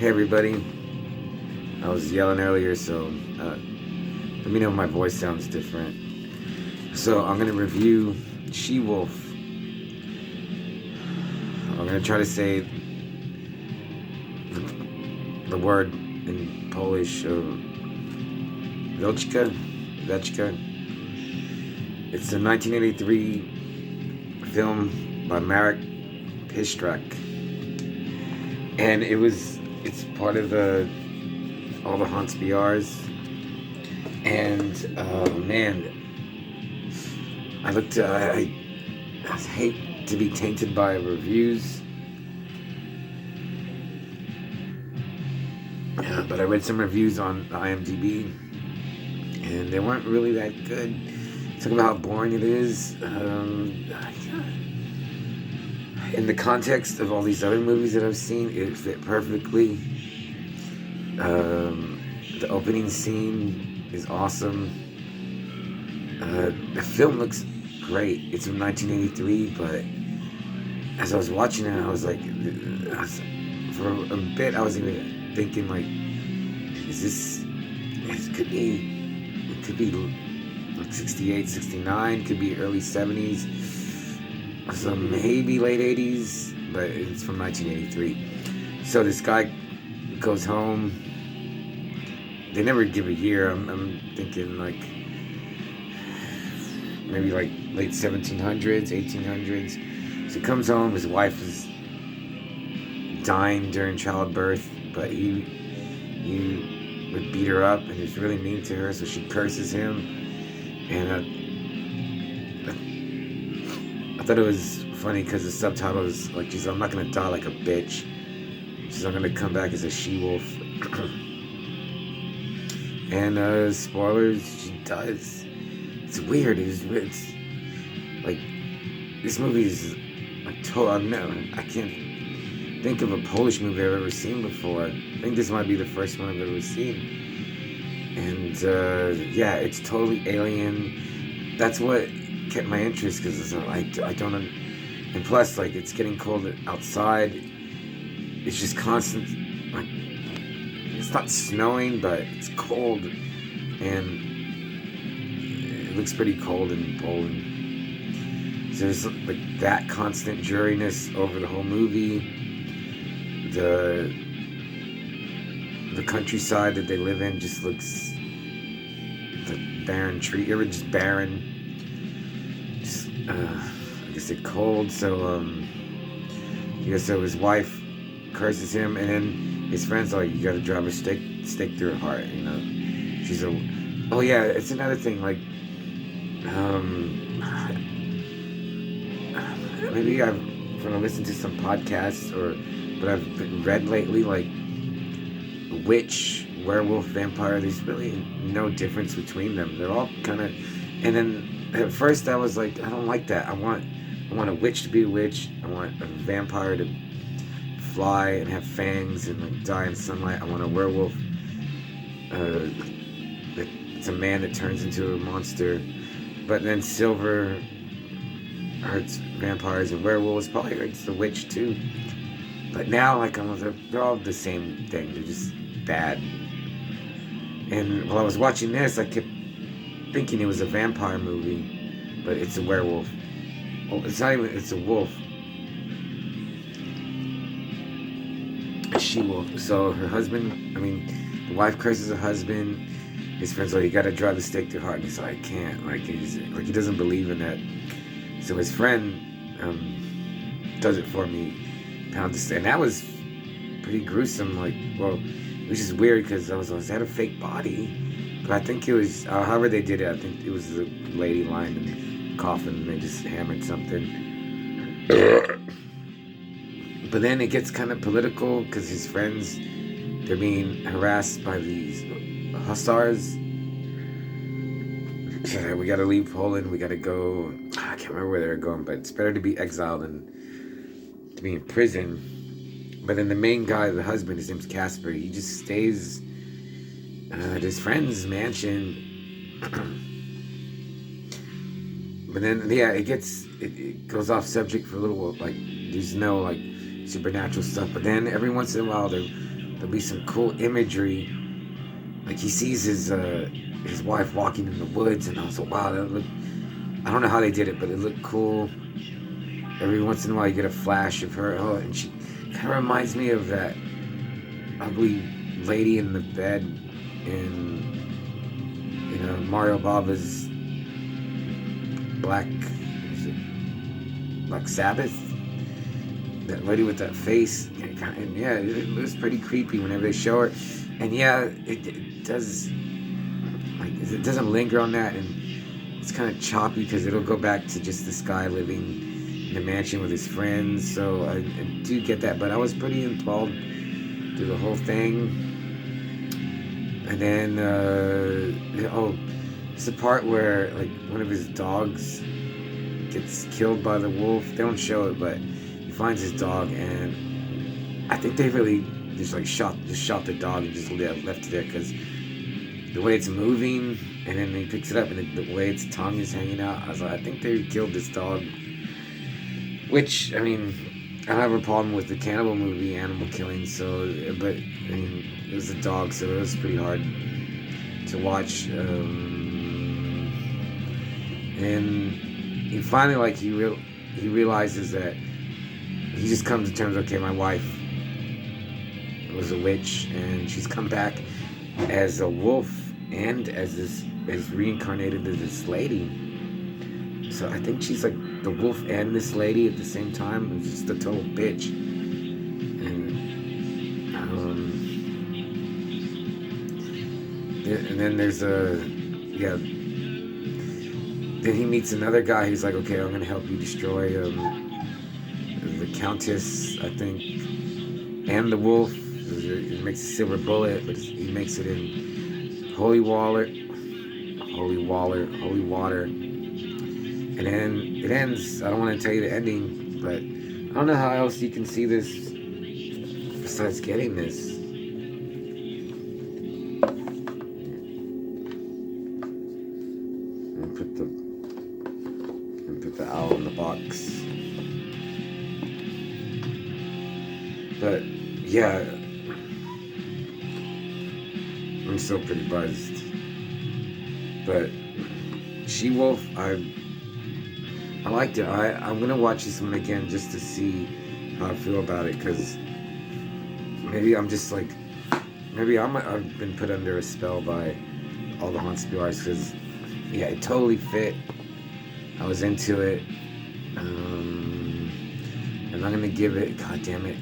Hey everybody, I was yelling earlier, so let me know if my voice sounds different. So I'm going to review She-Wolf. I'm going to try to say the word in Polish, Wilczyca. It's a 1983 film by Marek Pistrak. And it's part of All The Haunts BRs. And, man, I hate to be tainted by reviews. But I read some reviews on IMDb, and they weren't really that good. Talk about how boring it is. In the context of all these other movies that I've seen, it fit perfectly. The opening scene is awesome. The film looks great. It's from 1983, but as I was watching it, I was like, for a bit, I was even thinking, like, it could be like 68, 69, could be early 70s, so maybe late 80s, but it's from 1983. So this guy goes home. They never give a year. I'm thinking like maybe like late 1700s, 1800s. So he comes home. His wife is dying during childbirth, but he would beat her up, and he was really mean to her. So she curses him, and I thought it was funny because the subtitle is like, "I'm not gonna die like a bitch. I'm gonna come back as a she-wolf." And spoilers, she does. It's weird. It's like, this movie is like I can't think of a Polish movie I've ever seen before. I think this might be the first one I've ever seen. And yeah, it's totally alien. That's what kept my interest, because I don't. And plus, like, it's getting cold outside. It's just constant, like, it's not snowing, but it's cold, and it looks pretty cold in Poland. So there's like that constant dreariness over the whole movie. The countryside that they live in just looks like barren tree. Just barren. Just like I said, cold. So so his wife curses him, and then his friends are like, "You gotta drive a stake through her heart," you know. She's oh yeah, it's another thing, like, maybe I've listened to some podcasts, but I've read lately, like, witch, werewolf, vampire, there's really no difference between them. They're all kind of, and then at first I was like, I don't like that. I want a witch to be a witch. I want a vampire to fly and have fangs and like die in sunlight. I want a werewolf. It's a man that turns into a monster. But then silver hurts vampires, and werewolves probably hurts the witch too. But now, like, they're all the same thing. They're just bad. And while I was watching this, I kept thinking it was a vampire movie, but it's a werewolf. Oh, it's not even. It's a wolf. A she-wolf. So her husband, the wife curses her husband. His friends are like, "You gotta drive the stake through heart." And he's like, "I can't." Like, he doesn't believe in that. So his friend does it for me. Pound the stake. And that was pretty gruesome. Like, well, it was just weird because I was that a fake body? But I think it was, however they did it, I think it was the lady lying in the coffin, and they just hammered something. But then it gets kind of political because his friends, they're being harassed by these hussars. We gotta leave Poland, we gotta go, I can't remember where they're going, but it's better to be exiled than to be in prison. But then the main guy, the husband, his name's Casper, he just stays at his friend's mansion. But then, yeah, it goes off subject for a little while. Like, there's no, like, supernatural stuff. But then every once in a while, there'll be some cool imagery. Like he sees his wife walking in the woods, and I was like, wow, that looked. I don't know how they did it, but it looked cool. Every once in a while, you get a flash of her. Oh, and she kind of reminds me of that ugly lady in the bed in Mario Bava's Black Sabbath. That lady with that face, and yeah, it was pretty creepy whenever they show her. And yeah, it does, like, it doesn't linger on that, and it's kind of choppy because it'll go back to just this guy living in a mansion with his friends. So I do get that, but I was pretty enthralled through the whole thing. And then it's the part where like one of his dogs gets killed by the wolf. They don't show it, but he finds his dog, and I think they really just shot the dog and just left it there, because the way it's moving, and then he picks it up, and the way its tongue is hanging out, I was like, I think they killed this dog. Which, I mean, I don't have a problem with the cannibal movie, animal killing, but I mean, it was a dog, so it was pretty hard to watch. And he finally, he realizes that he just comes to terms, okay, my wife was a witch, and she's come back as a wolf and as reincarnated as this lady. So I think she's like the wolf and this lady at the same time. It's just a total bitch. And then there's then he meets another guy who's like, okay, I'm gonna help you destroy the Countess, I think, and the wolf. He makes a silver bullet, but he makes it in holy water. And then it ends. I don't want to tell you the ending, but I don't know how else you can see this besides getting this. And put the owl in the box. But yeah, I'm still pretty buzzed. But She-Wolf, I liked it. I'm gonna watch this one again just to see how I feel about it, because maybe I'm just like, I've been put under a spell by All the Haunts BRs, because yeah, it totally fit. I was into it, and I'm gonna give it. God damn it!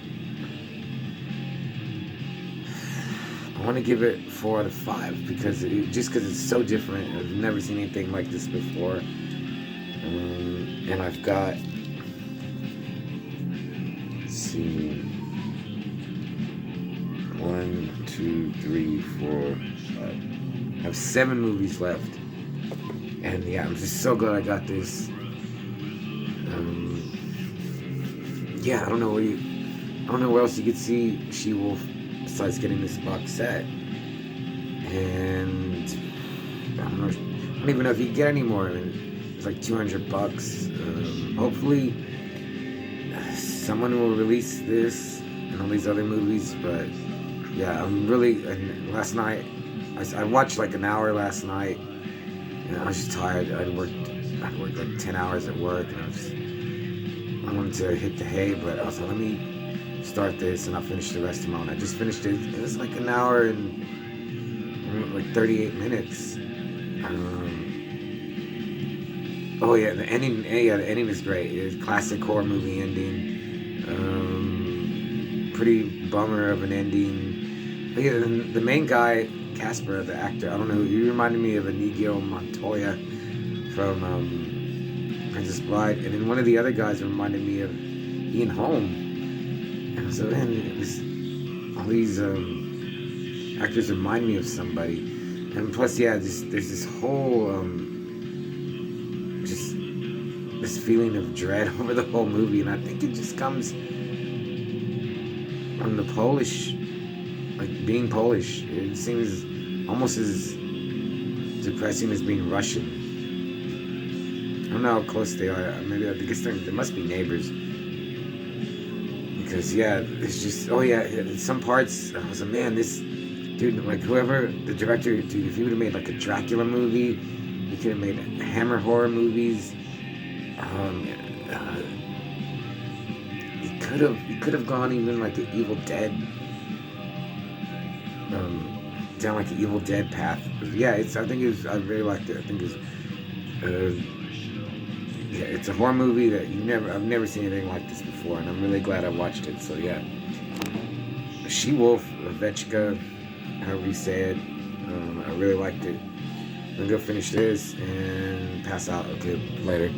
I want to give it 4 out of 5 because it's so different. I've never seen anything like this before. And I've got, let's see, 1, 2, 3, 4, 5. I have 7 movies left. And yeah, I'm just so glad I got this. Yeah, I don't know where else you could see She-Wolf besides getting this box set. And I don't even know if you can get any more. I mean, it's like $200. Hopefully someone will release this and all these other movies. But yeah, and last night I watched like an hour last night, and I was just tired. I'd worked like 10 hours at work, and I wanted to hit the hay, but I was like, let me start this and I'll finish the rest tomorrow. And I just finished it. It was like an hour and like 38 minutes. Oh yeah, the ending. Yeah, the ending is great. It's a classic horror movie ending. Pretty bummer of an ending. But yeah, the main guy, Casper, the actor. I don't know. He reminded me of Inigo Montoya from Princess Bride, and then one of the other guys reminded me of Ian Holm. And so then all these actors remind me of somebody. And plus, yeah, there's this whole just this feeling of dread over the whole movie, and I think it just comes from the Polish, like being Polish. It seems almost as depressing as being Russian. I don't know how close they are. Maybe I guess they must be neighbors, Because yeah, it's just some parts I was like, man, this dude, like whoever the director, dude, if he would have made like a Dracula movie, he could have made Hammer horror movies. Um, uh, he could have gone even like an Evil Dead, down like an Evil Dead path. Yeah, I really liked it. I think it's yeah, it's a horror movie that I've never seen anything like this before, and I'm really glad I watched it. So yeah, She Wolf, Wilczyca, however you say it. I really liked it. I'm gonna go finish this and pass out. Okay, later.